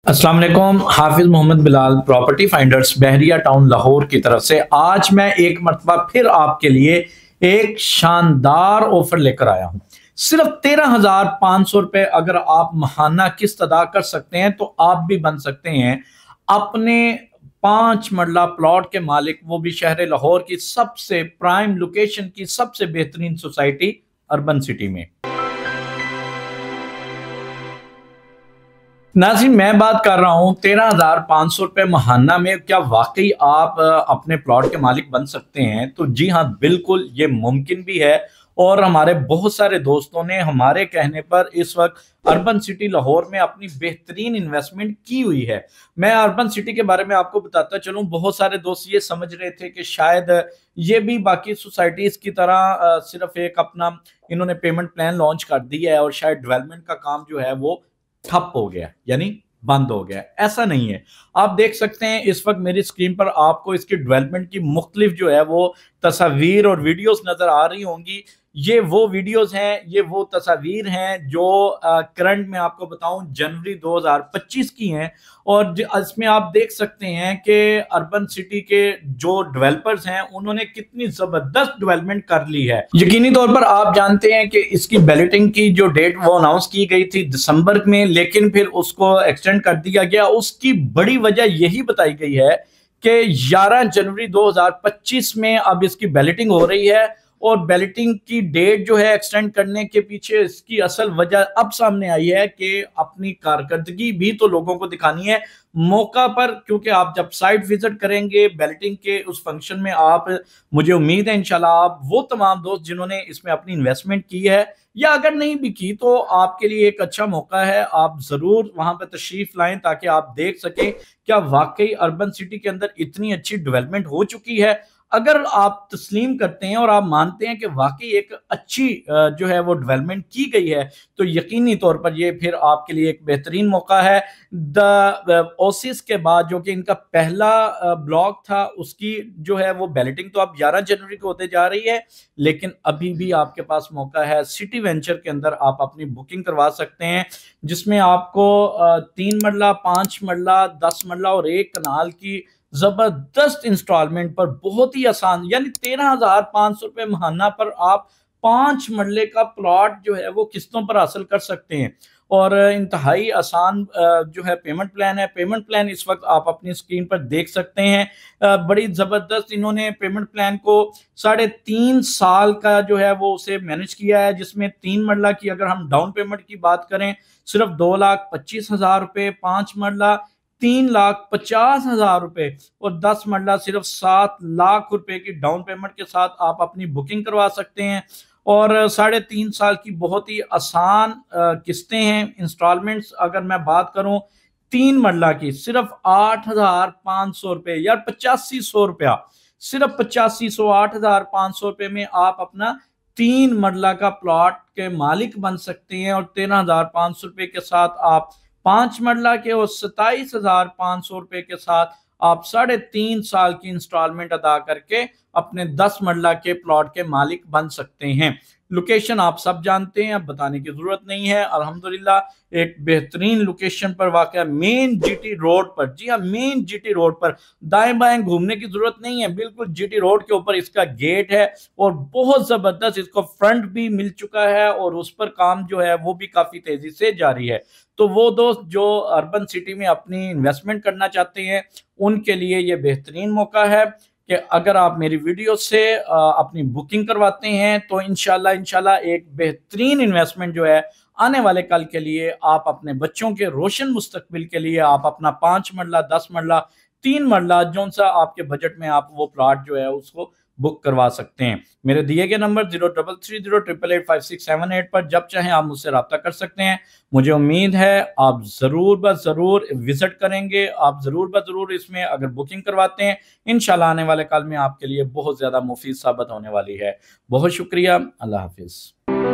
अस्सलाम वालेकुम। हाफिज Mohammad Bilal property finders बहरिया town Lahore की तरफ से आज मैं एक मरतबा फिर आपके लिए एक शानदार ऑफर लेकर आया हूं। सिर्फ 13,500 रुपए अगर आप महाना किस्त अदा कर सकते हैं तो आप भी बन सकते हैं अपने 5 मरला प्लॉट के मालिक, वो भी शहर लाहौर की सबसे प्राइम लोकेशन की सबसे बेहतरीन सोसाइटी अर्बन सिटी में। नाज़रीन, मैं बात कर रहा हूँ 13,500 रुपये महाना में। क्या वाकई आप अपने प्लॉट के मालिक बन सकते हैं? तो जी हाँ, बिल्कुल ये मुमकिन भी है। और हमारे बहुत सारे दोस्तों ने हमारे कहने पर इस वक्त अर्बन सिटी लाहौर में अपनी बेहतरीन इन्वेस्टमेंट की हुई है। मैं अर्बन सिटी के बारे में आपको बताता चलूँ, बहुत सारे दोस्त ये समझ रहे थे कि शायद ये भी बाकी सोसाइटीज की तरह सिर्फ एक अपना इन्होंने पेमेंट प्लान लॉन्च कर दिया है और शायद डेवलपमेंट का काम जो है वो ठप हो गया, यानी बंद हो गया। ऐसा नहीं है। आप देख सकते हैं इस वक्त मेरी स्क्रीन पर आपको इसकी डेवलपमेंट की मुख्तलिफ जो है वो तस्वीर और वीडियोस नजर आ रही होंगी। ये वो वीडियोस हैं, ये वो तस्वीर हैं जो करंट में आपको बताऊं जनवरी 2025 की हैं। और इसमें आप देख सकते हैं कि अर्बन सिटी के जो डेवलपर्स हैं उन्होंने कितनी जबरदस्त डेवलपमेंट कर ली है। यकीनी तौर पर आप जानते हैं कि इसकी बैलेटिंग की जो डेट वो अनाउंस की गई थी दिसंबर में, लेकिन फिर उसको एक्सटेंड कर दिया गया। उसकी बड़ी वजह यही बताई गई है कि 11 जनवरी 2025 में अब इसकी बैलेटिंग हो रही है। और बैलेटिंग की डेट जो है एक्सटेंड करने के पीछे इसकी असल वजह अब सामने आई है कि अपनी कारकर्दगी भी तो लोगों को दिखानी है मौका पर। क्योंकि आप जब साइट विजिट करेंगे बैलेटिंग के उस फंक्शन में, आप, मुझे उम्मीद है इंशाल्लाह आप वो तमाम दोस्त जिन्होंने इसमें अपनी इन्वेस्टमेंट की है या अगर नहीं भी की तो आपके लिए एक अच्छा मौका है। आप जरूर वहां पर तशरीफ लाएं ताकि आप देख सकें क्या वाकई अर्बन सिटी के अंदर इतनी अच्छी डेवलपमेंट हो चुकी है। अगर आप तस्लीम करते हैं और आप मानते हैं कि वाकई एक अच्छी जो है वो डेवलपमेंट की गई है तो यकीनी तौर पर ये फिर आपके लिए एक बेहतरीन मौका है। द ओसिस के बाद जो कि इनका पहला ब्लॉक था उसकी जो है वो बैलेटिंग तो अब 11 जनवरी को होते जा रही है, लेकिन अभी भी आपके पास मौका है। सिटी वेंचर के अंदर आप अपनी बुकिंग करवा सकते हैं जिसमें आपको 3 मरला, 5 मरला, 10 मरला और 1 कनाल की जबरदस्त इंस्टॉलमेंट पर बहुत ही आसान, यानी 13,500 रुपये महाना पर आप 5 मरले का प्लॉट जो है वो किस्तों पर हासिल कर सकते हैं। और इंतहाई आसान जो है पेमेंट प्लान है। पेमेंट प्लान इस वक्त आप अपनी स्क्रीन पर देख सकते हैं। बड़ी जबरदस्त इन्होंने पेमेंट प्लान को 3.5 साल का जो है वो उसे मैनेज किया है, जिसमें 3 मरला की अगर हम डाउन पेमेंट की बात करें सिर्फ 2,25,000 रुपये, 5 मरला 3,50,000 रुपए और 10 मरला सिर्फ 7 लाख रुपए की डाउन पेमेंट के साथ आप अपनी बुकिंग करवा सकते हैं। और 3.5 साल की बहुत ही आसान किस्तें हैं। इंस्टॉलमेंट्स अगर मैं बात करूं 3 मरला की सिर्फ 8,500 रुपये, यार 8500 रुपया, सिर्फ 8500, 8,500 रुपये में आप अपना 3 मरला का प्लॉट के मालिक बन सकते हैं। और 13,500 रुपये के साथ आप 5 मरला के और 27,500 रुपये के साथ आप 3.5 साल की इंस्टॉलमेंट अदा करके अपने 10 मरला के प्लॉट के मालिक बन सकते हैं। लोकेशन आप सब जानते हैं, अब बताने की जरूरत नहीं है। अल्हम्दुलिल्लाह एक बेहतरीन लोकेशन पर वाक़ मेन जीटी रोड पर, जी हाँ मेन जीटी रोड पर, दाएं बाएं घूमने की जरूरत नहीं है, बिल्कुल जीटी रोड के ऊपर इसका गेट है। और बहुत जबरदस्त इसको फ्रंट भी मिल चुका है और उस पर काम जो है वो भी काफी तेजी से जारी है। तो वो दोस्त जो अर्बन सिटी में अपनी इन्वेस्टमेंट करना चाहते हैं उनके लिए ये बेहतरीन मौका है कि अगर आप मेरी वीडियो से अपनी बुकिंग करवाते हैं तो इंशाल्लाह एक बेहतरीन इन्वेस्टमेंट जो है आने वाले कल के लिए, आप अपने बच्चों के रोशन मुस्तकबिल के लिए आप अपना 5 मरला, 10 मरला, 3 मरला जो सा आपके बजट में आप वो प्लॉट जो है उसको बुक करवा सकते हैं। मेरे दिए गए नंबर 0330888567 पर जब चाहें आप मुझसे रब्ता कर सकते हैं। मुझे उम्मीद है आप ज़रूर ब ज़रूर विजिट करेंगे, आप ज़रूर ब ज़रूर इसमें अगर बुकिंग करवाते हैं इंशाल्लाह आने वाले कल में आपके लिए बहुत ज़्यादा मुफीद साबित होने वाली है। बहुत शुक्रिया, अल्लाह हाफिज़।